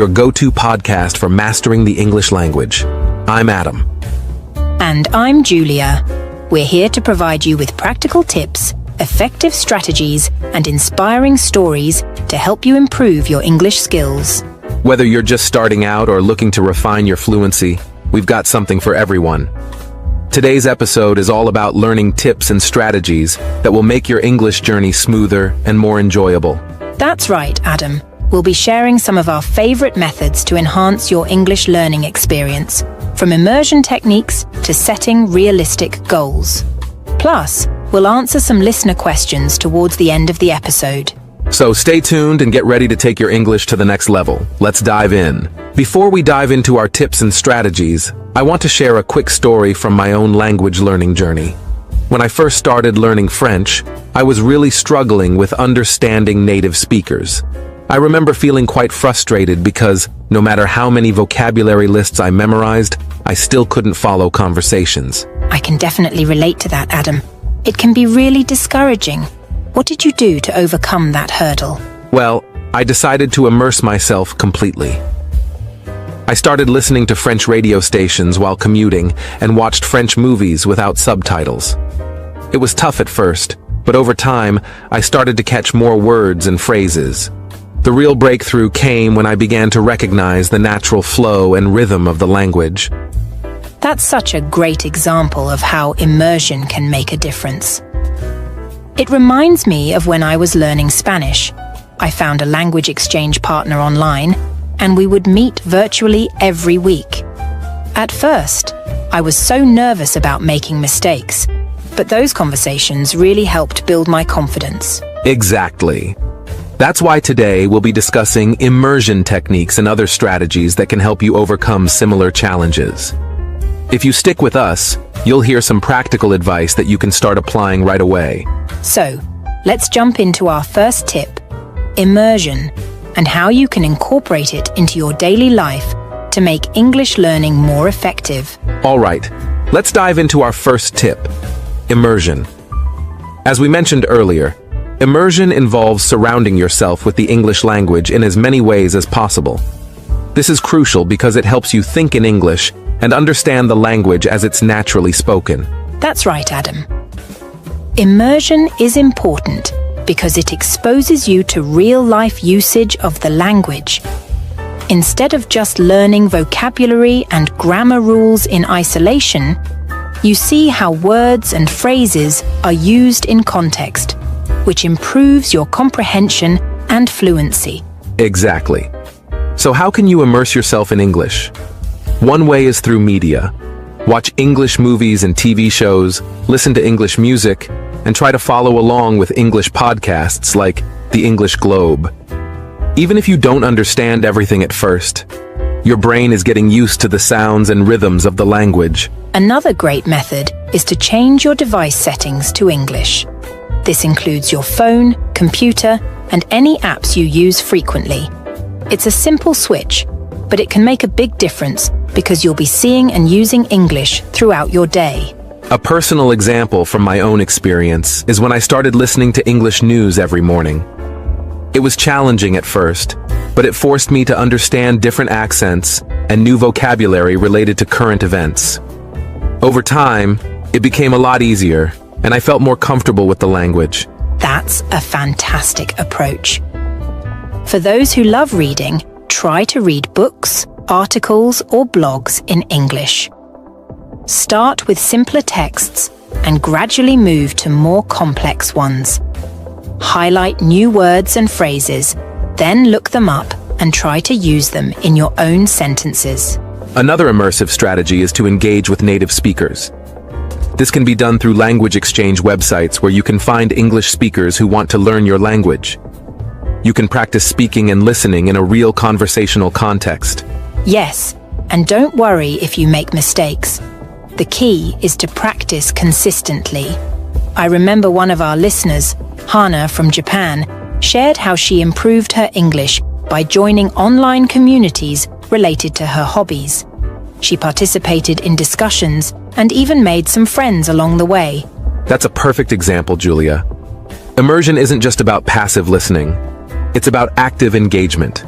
your go-to podcast for mastering the English language. I'm Adam. And I'm Julia. We're here to provide you with practical tips, effective strategies, and inspiring stories to help you improve your English skills. Whether you're just starting out or looking to refine your fluency, we've got something for everyone. Today's episode is all about learning tips and strategies that will make your English journey smoother and more enjoyable. That's right, Adam. We'll be sharing some of our favorite methods to enhance your English learning experience, from immersion techniques to setting realistic goals. Plus, we'll answer some listener questions towards the end of the episode. So stay tuned and get ready to take your English to the next level. Let's dive in. Before we dive into our tips and strategies, I want to share a quick story from my own language learning journey. When I first started learning French, I was really struggling with understanding native speakers. I remember feeling quite frustrated because no matter how many vocabulary lists I memorized, I still couldn't follow conversations. I can definitely relate to that, Adam. It can be really discouraging. What did you do to overcome that hurdle? Well, I decided to immerse myself completely. I started listening to French radio stations while commuting and watched French movies without subtitles. It was tough at first, but over time, I started to catch more words and phrases. The real breakthrough came when I began to recognize the natural flow and rhythm of the language. That's such a great example of how immersion can make a difference. It reminds me of when I was learning Spanish. I found a language exchange partner online, and we would meet virtually every week. At first, I was so nervous about making mistakes, but those conversations really helped build my confidence. Exactly. That's why today we'll be discussing immersion techniques and other strategies that can help you overcome similar challenges. If you stick with us, you'll hear some practical advice that you can start applying right away. So, let's jump into our first tip, immersion, and how you can incorporate it into your daily life to make English learning more effective. All right, let's dive into our first tip, immersion. As we mentioned earlier, immersion involves surrounding yourself with the English language in as many ways as possible. This is crucial because it helps you think in English and understand the language as it's naturally spoken. That's right, Adam. Immersion is important because it exposes you to real-life usage of the language. Instead of just learning vocabulary and grammar rules in isolation, you see how words and phrases are used in context, which improves your comprehension and fluency. Exactly. So how can you immerse yourself in English? One way is through media. Watch English movies and TV shows, listen to English music, and try to follow along with English podcasts like The English Globe. Even if you don't understand everything at first, your brain is getting used to the sounds and rhythms of the language. Another great method is to change your device settings to English. This includes your phone, computer, and any apps you use frequently. It's a simple switch, but it can make a big difference because you'll be seeing and using English throughout your day. A personal example from my own experience is when I started listening to English news every morning. It was challenging at first, but it forced me to understand different accents and new vocabulary related to current events. Over time, it became a lot easier, and I felt more comfortable with the language. That's a fantastic approach. For those who love reading, try to read books, articles, or blogs in English. Start with simpler texts and gradually move to more complex ones. Highlight new words and phrases, then look them up and try to use them in your own sentences. Another immersive strategy is to engage with native speakers. This can be done through language exchange websites where you can find English speakers who want to learn your language. You can practice speaking and listening in a real conversational context. Yes, and don't worry if you make mistakes. The key is to practice consistently. I remember one of our listeners, Hana from Japan, shared how she improved her English by joining online communities related to her hobbies. She participated in discussions and even made some friends along the way. That's a perfect example, Julia. Immersion isn't just about passive listening. It's about active engagement.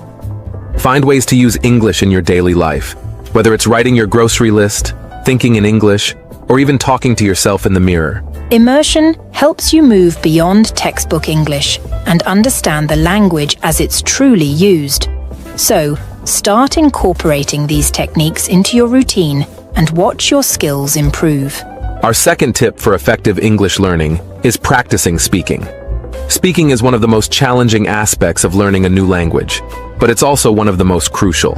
Find ways to use English in your daily life, whether it's writing your grocery list, thinking in English, or even talking to yourself in the mirror. Immersion helps you move beyond textbook English and understand the language as it's truly used. So, start incorporating these techniques into your routine and watch your skills improve. Our second tip for effective English learning is practicing speaking. Speaking is one of the most challenging aspects of learning a new language, but it's also one of the most crucial.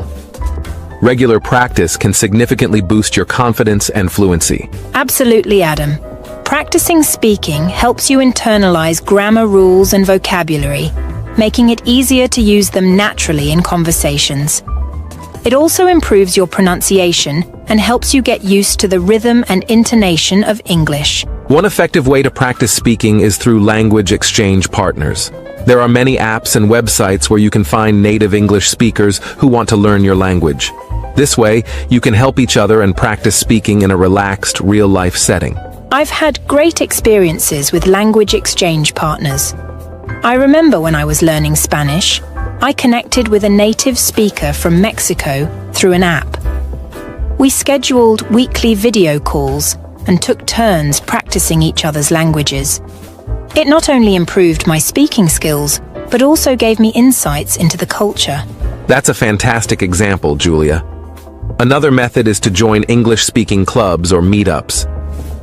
Regular practice can significantly boost your confidence and fluency. Absolutely, Adam. Practicing speaking helps you internalize grammar rules and vocabulary, making it easier to use them naturally in conversations. It also improves your pronunciation and helps you get used to the rhythm and intonation of English. One effective way to practice speaking is through language exchange partners. There are many apps and websites where you can find native English speakers who want to learn your language. This way, you can help each other and practice speaking in a relaxed, real-life setting. I've had great experiences with language exchange partners. I remember when I was learning Spanish, I connected with a native speaker from Mexico through an app. We scheduled weekly video calls and took turns practicing each other's languages. It not only improved my speaking skills, but also gave me insights into the culture. That's a fantastic example, Julia. Another method is to join English-speaking clubs or meetups.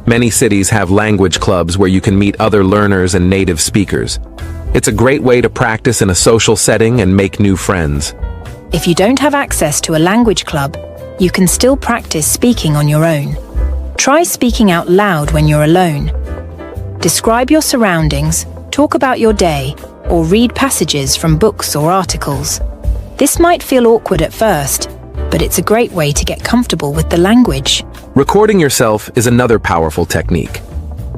Many cities have language clubs where you can meet other learners and native speakers. It's a great way to practice in a social setting and make new friends. If you don't have access to a language club, you can still practice speaking on your own. Try speaking out loud when you're alone. Describe your surroundings, talk about your day, or read passages from books or articles. This might feel awkward at first, but it's a great way to get comfortable with the language. Recording yourself is another powerful technique.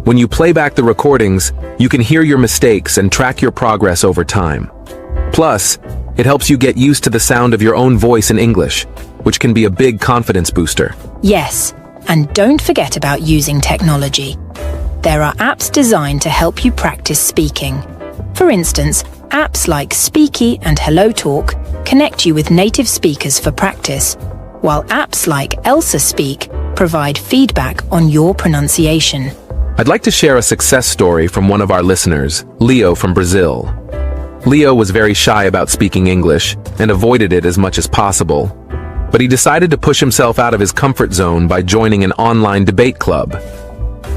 When you play back the recordings, you can hear your mistakes and track your progress over time. Plus, it helps you get used to the sound of your own voice in English, which can be a big confidence booster. Yes, and don't forget about using technology. There are apps designed to help you practice speaking. For instance, apps like Speaky and HelloTalk connect you with native speakers for practice, while apps like Elsa Speak provide feedback on your pronunciation. I'd like to share a success story from one of our listeners, Leo from Brazil. Leo was very shy about speaking English and avoided it as much as possible, but he decided to push himself out of his comfort zone by joining an online debate club.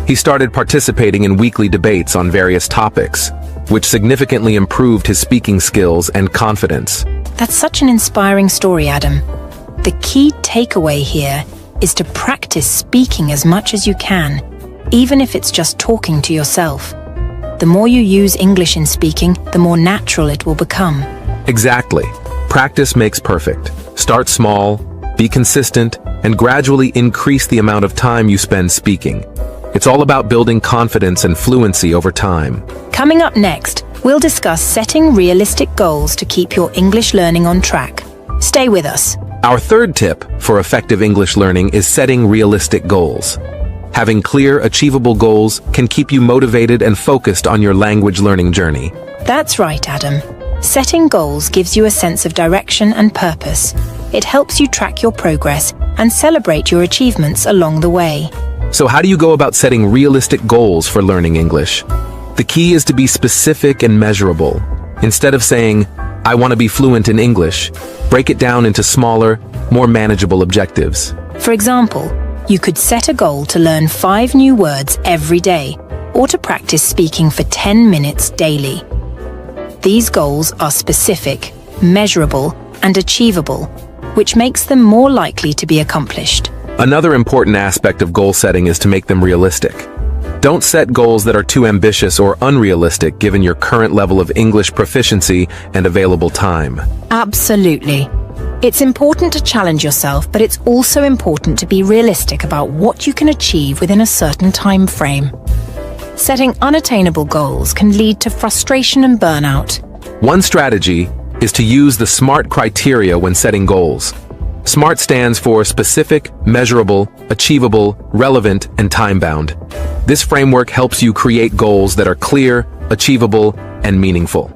He started participating in weekly debates on various topics, which significantly improved his speaking skills and confidence. That's such an inspiring story, Adam. The key takeaway here is to practice speaking as much as you can, even if it's just talking to yourself. The more you use English in speaking, the more natural it will become. Exactly. Practice makes perfect. Start small, be consistent, and gradually increase the amount of time you spend speaking. It's all about building confidence and fluency over time. Coming up next, we'll discuss setting realistic goals to keep your English learning on track. Stay with us. Our third tip for effective English learning is setting realistic goals. Having clear, achievable goals can keep you motivated and focused on your language learning journey. That's right, Adam. Setting goals gives you a sense of direction and purpose. It helps you track your progress and celebrate your achievements along the way. So how do you go about setting realistic goals for learning English? The key is to be specific and measurable. Instead of saying, I want to be fluent in English, break it down into smaller, more manageable objectives. For example, you could set a goal to learn 5 new words every day, or to practice speaking for 10 minutes daily. These goals are specific, measurable, and achievable, which makes them more likely to be accomplished. Another important aspect of goal setting is to make them realistic. Don't set goals that are too ambitious or unrealistic given your current level of English proficiency and available time. Absolutely. It's important to challenge yourself, but it's also important to be realistic about what you can achieve within a certain time frame. Setting unattainable goals can lead to frustration and burnout. One strategy is to use the SMART criteria when setting goals. SMART stands for specific, measurable, achievable, relevant, and time-bound. This framework helps you create goals that are clear, achievable, and meaningful.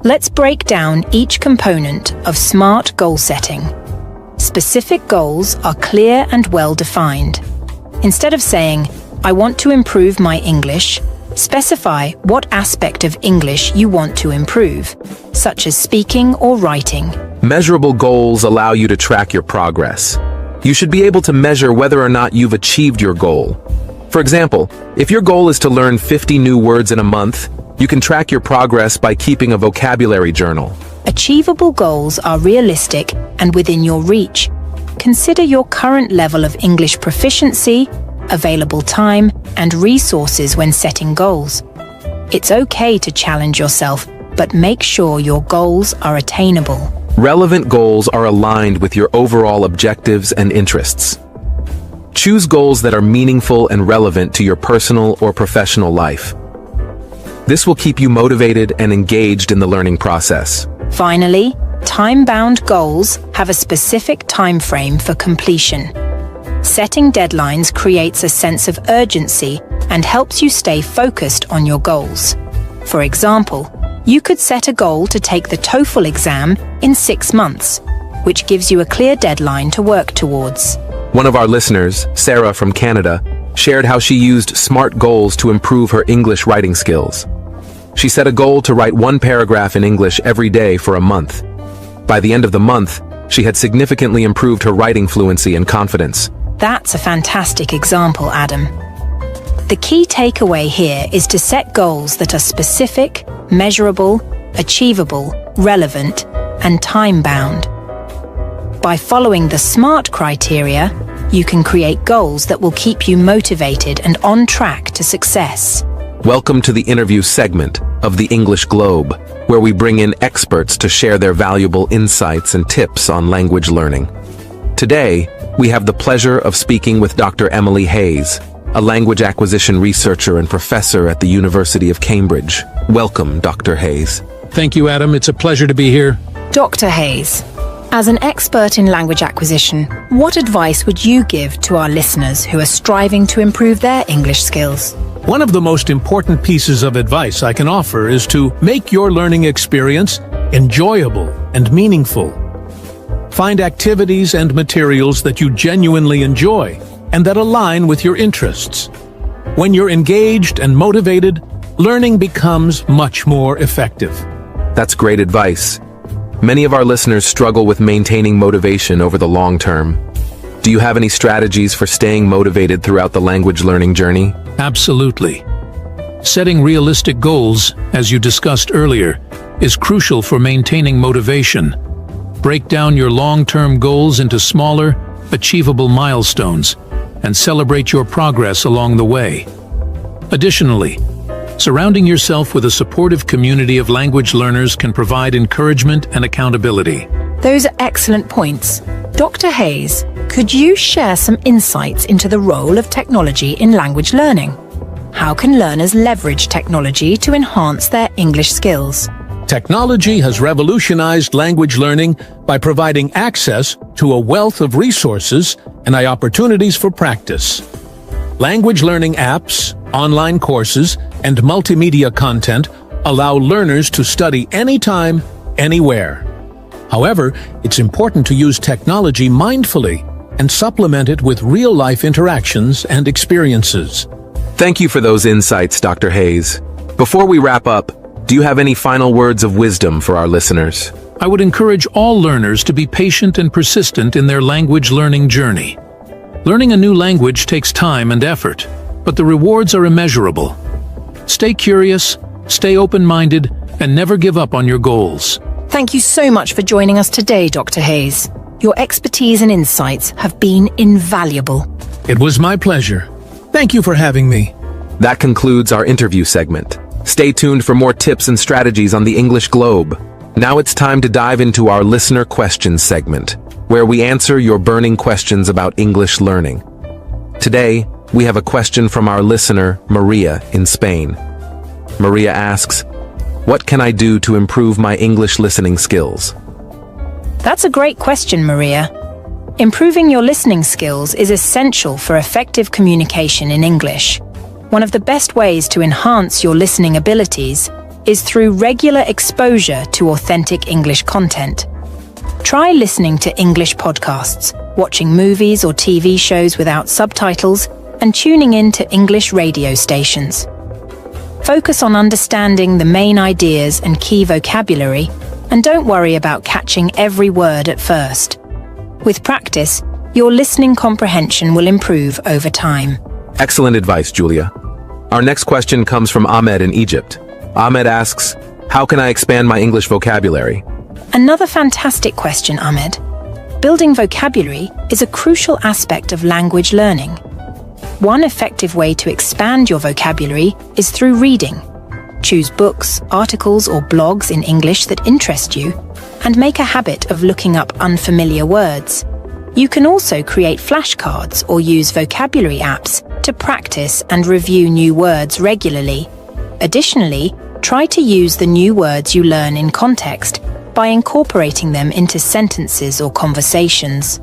Let's break down each component of SMART goal setting. Specific goals are clear and well-defined. Instead of saying, "I want to improve my English," specify what aspect of English you want to improve, such as speaking or writing. Measurable goals allow you to track your progress. You should be able to measure whether or not you've achieved your goal. For example, if your goal is to learn 50 new words in a month, you can track your progress by keeping a vocabulary journal. Achievable goals are realistic and within your reach. Consider your current level of English proficiency, available time, and resources when setting goals. It's okay to challenge yourself, but make sure your goals are attainable. Relevant goals are aligned with your overall objectives and interests. Choose goals that are meaningful and relevant to your personal or professional life. This will keep you motivated and engaged in the learning process. Finally, time-bound goals have a specific time frame for completion. Setting deadlines creates a sense of urgency and helps you stay focused on your goals. For example, you could set a goal to take the TOEFL exam in 6 months, which gives you a clear deadline to work towards. One of our listeners, Sarah from Canada, shared how she used SMART goals to improve her English writing skills. She set a goal to write 1 paragraph in English every day for a month. By the end of the month, she had significantly improved her writing fluency and confidence. That's a fantastic example, Adam. The key takeaway here is to set goals that are specific, measurable, achievable, relevant, and time-bound. By following the SMART criteria, you can create goals that will keep you motivated and on track to success. Welcome to the interview segment of the English Globe, where we bring in experts to share their valuable insights and tips on language learning. Today, we have the pleasure of speaking with Dr. Emily Hayes, a language acquisition researcher and professor at the University of Cambridge. Welcome, Dr. Hayes. Thank you, Adam. It's a pleasure to be here. Dr. Hayes, as an expert in language acquisition, what advice would you give to our listeners who are striving to improve their English skills? One of the most important pieces of advice I can offer is to make your learning experience enjoyable and meaningful. Find activities and materials that you genuinely enjoy and that align with your interests. When you're engaged and motivated, learning becomes much more effective. That's great advice. Many of our listeners struggle with maintaining motivation over the long term. Do you have any strategies for staying motivated throughout the language learning journey? Absolutely. Setting realistic goals, as you discussed earlier, is crucial for maintaining motivation. Break down your long-term goals into smaller, achievable milestones, and celebrate your progress along the way. Additionally, surrounding yourself with a supportive community of language learners can provide encouragement and accountability. Those are excellent points. Dr. Hayes, could you share some insights into the role of technology in language learning? How can learners leverage technology to enhance their English skills? Technology has revolutionized language learning by providing access to a wealth of resources and opportunities for practice. Language learning apps, online courses, and multimedia content allow learners to study anytime, anywhere. However, it's important to use technology mindfully and supplement it with real-life interactions and experiences. Thank you for those insights, Dr. Hayes. Before we wrap up, do you have any final words of wisdom for our listeners? I would encourage all learners to be patient and persistent in their language learning journey. Learning a new language takes time and effort, but the rewards are immeasurable. Stay curious, stay open-minded, and never give up on your goals. Thank you so much for joining us today, Dr. Hayes. Your expertise and insights have been invaluable. It was my pleasure. Thank you for having me. That concludes our interview segment. Stay tuned for more tips and strategies on the English Globe. Now it's time to dive into our listener questions segment, where we answer your burning questions about English learning. Today, we have a question from our listener, Maria, in Spain. Maria asks, "What can I do to improve my English listening skills?" That's a great question, Maria. Improving your listening skills is essential for effective communication in English. One of the best ways to enhance your listening abilities is through regular exposure to authentic English content. Try listening to English podcasts, watching movies or TV shows without subtitles, and tuning in to English radio stations. Focus on understanding the main ideas and key vocabulary, and don't worry about catching every word at first. With practice, your listening comprehension will improve over time. Excellent advice, Julia. Our next question comes from Ahmed in Egypt. Ahmed asks, how can I expand my English vocabulary? Another fantastic question, Ahmed. Building vocabulary is a crucial aspect of language learning. One effective way to expand your vocabulary is through reading. Choose books, articles, or blogs in English that interest you, and make a habit of looking up unfamiliar words. You can also create flashcards or use vocabulary apps to practice and review new words regularly. Additionally, try to use the new words you learn in context by incorporating them into sentences or conversations.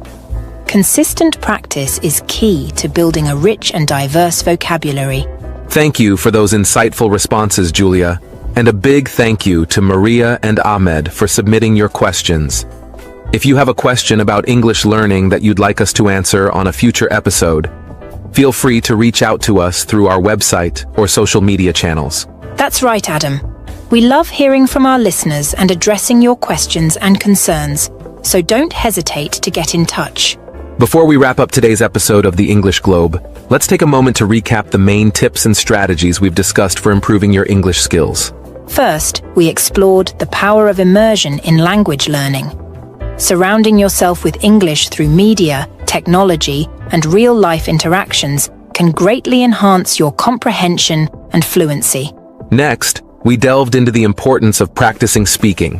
Consistent practice is key to building a rich and diverse vocabulary. Thank you for those insightful responses, Julia. And a big thank you to Maria and Ahmed for submitting your questions. If you have a question about English learning that you'd like us to answer on a future episode, feel free to reach out to us through our website or social media channels. That's right, Adam. We love hearing from our listeners and addressing your questions and concerns, so don't hesitate to get in touch. Before we wrap up today's episode of the English Globe, let's take a moment to recap the main tips and strategies we've discussed for improving your English skills. First, we explored the power of immersion in language learning. Surrounding yourself with English through media, technology, and real-life interactions can greatly enhance your comprehension and fluency. Next, we delved into the importance of practicing speaking.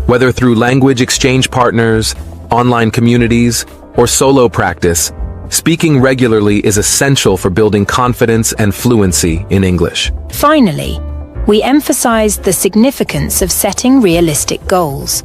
Whether through language exchange partners, online communities, or solo practice, speaking regularly is essential for building confidence and fluency in English. Finally, we emphasized the significance of setting realistic goals.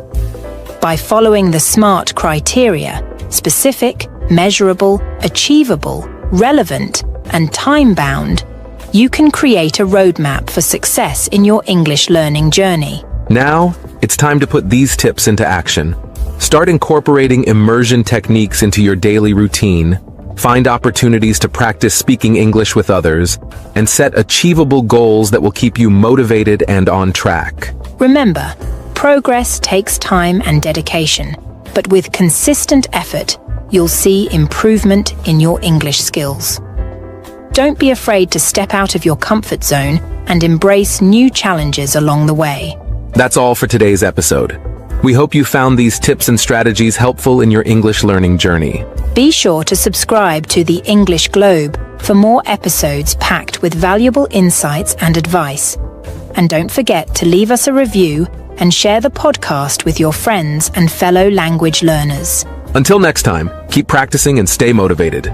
By following the SMART criteria, specific, measurable, achievable, relevant, and time-bound, you can create a roadmap for success in your English learning journey. Now, it's time to put these tips into action. Start incorporating immersion techniques into your daily routine, find opportunities to practice speaking English with others, and set achievable goals that will keep you motivated and on track. Remember, progress takes time and dedication, but with consistent effort, you'll see improvement in your English skills. Don't be afraid to step out of your comfort zone and embrace new challenges along the way. That's all for today's episode. We hope you found these tips and strategies helpful in your English learning journey. Be sure to subscribe to the English Globe for more episodes packed with valuable insights and advice. And don't forget to leave us a review and share the podcast with your friends and fellow language learners. Until next time, keep practicing and stay motivated.